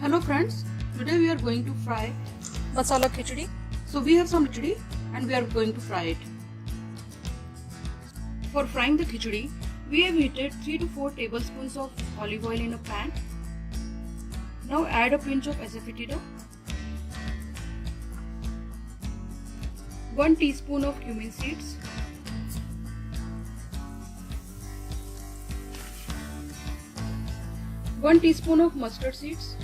Hello friends, today we are going to fry masala khichdi. So we have some khichdi and we are going to fry it. For frying the khichdi, we have heated 3 to 4 tablespoons of olive oil in a pan. Now add a pinch of asafoetida, 1 teaspoon of cumin seeds, 1 teaspoon of mustard seeds,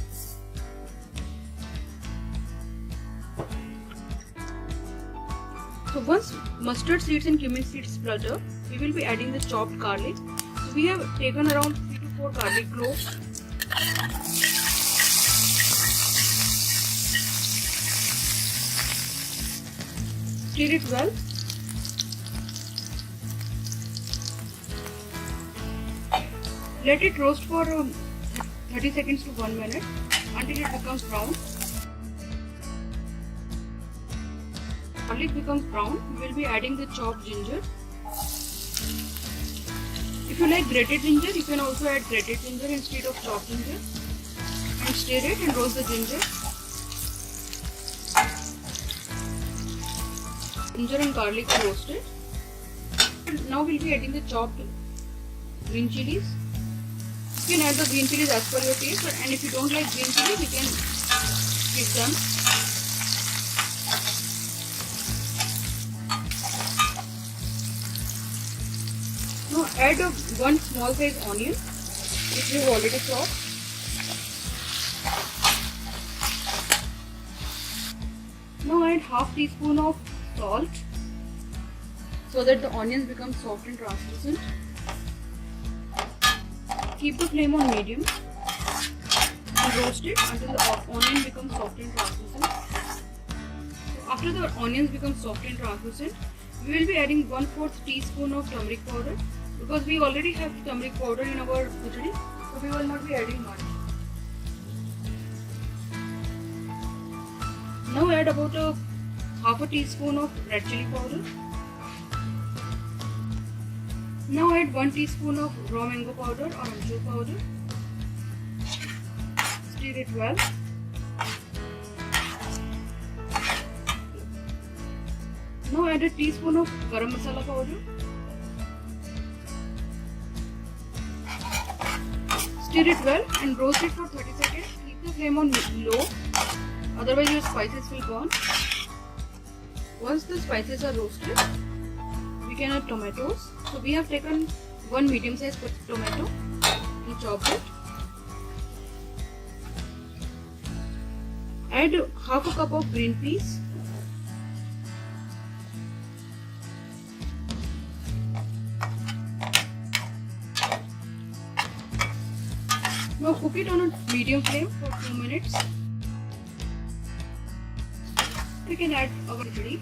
so once mustard seeds and cumin seeds splutter, we will be adding the chopped garlic. So we have taken around 3 to 4 garlic cloves. Stir it well. Let it roast for 30 seconds to 1 minute until it becomes brown. Garlic becomes brown, we will be adding the chopped ginger. If you like grated ginger, you can also add grated ginger instead of chopped ginger. And stir it and roast the ginger. Ginger and garlic are roasted. And now we will be adding the chopped green chilies. You can add the green chilies as per your taste, and if you don't like green chilies, you can skip them. Now add one small size onion which we have already chopped. Now add half teaspoon of salt so that the onions become soft and translucent. Keep the flame on medium and roast it until the onion becomes soft and translucent. So after the onions become soft and translucent, we will be adding 1/4 teaspoon of turmeric powder because we already have turmeric powder in our khichdi, so we will not be adding much. Now add about half a teaspoon of red chili powder. Now add 1 teaspoon of raw mango powder or amchur powder. Stir it well. Now add a teaspoon of garam masala powder. Stir it well and roast it for 30 seconds. Keep the flame on low, otherwise your spices will burn. Once the spices are roasted, we can add tomatoes. So we have taken 1 medium sized tomato and chopped it. Add half a cup of green peas. Now cook it on a medium flame for 2 minutes. We can add our khichdi.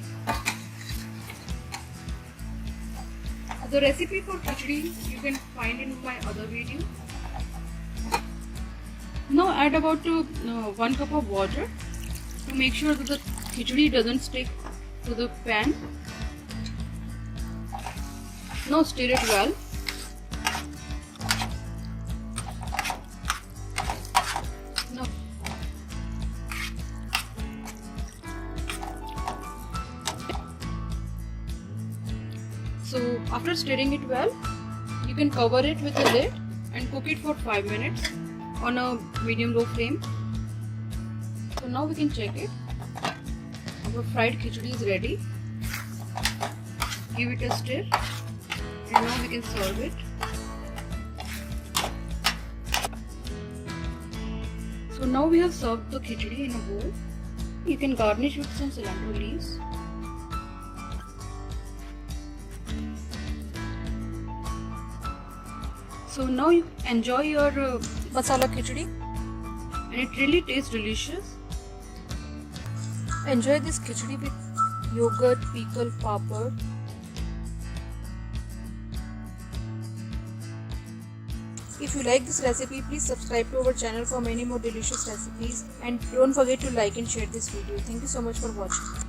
The recipe for khichdi you can find in my other video. Now add about 1 cup of water to make sure that the khichdi doesn't stick to the pan. Now stir it well. So after stirring it well, you can cover it with a lid and cook it for 5 minutes on a medium-low flame. So now we can check it. Our fried khichdi is ready. Give it a stir and now we can serve it. So now we have served the khichdi in a bowl. You can garnish with some cilantro leaves. So now you enjoy your masala khichdi. and it really tastes delicious. Enjoy this khichdi with yogurt, pickle, papad. If you like this recipe, please subscribe to our channel for many more delicious recipes, and don't forget to like and share this video. Thank you so much for watching.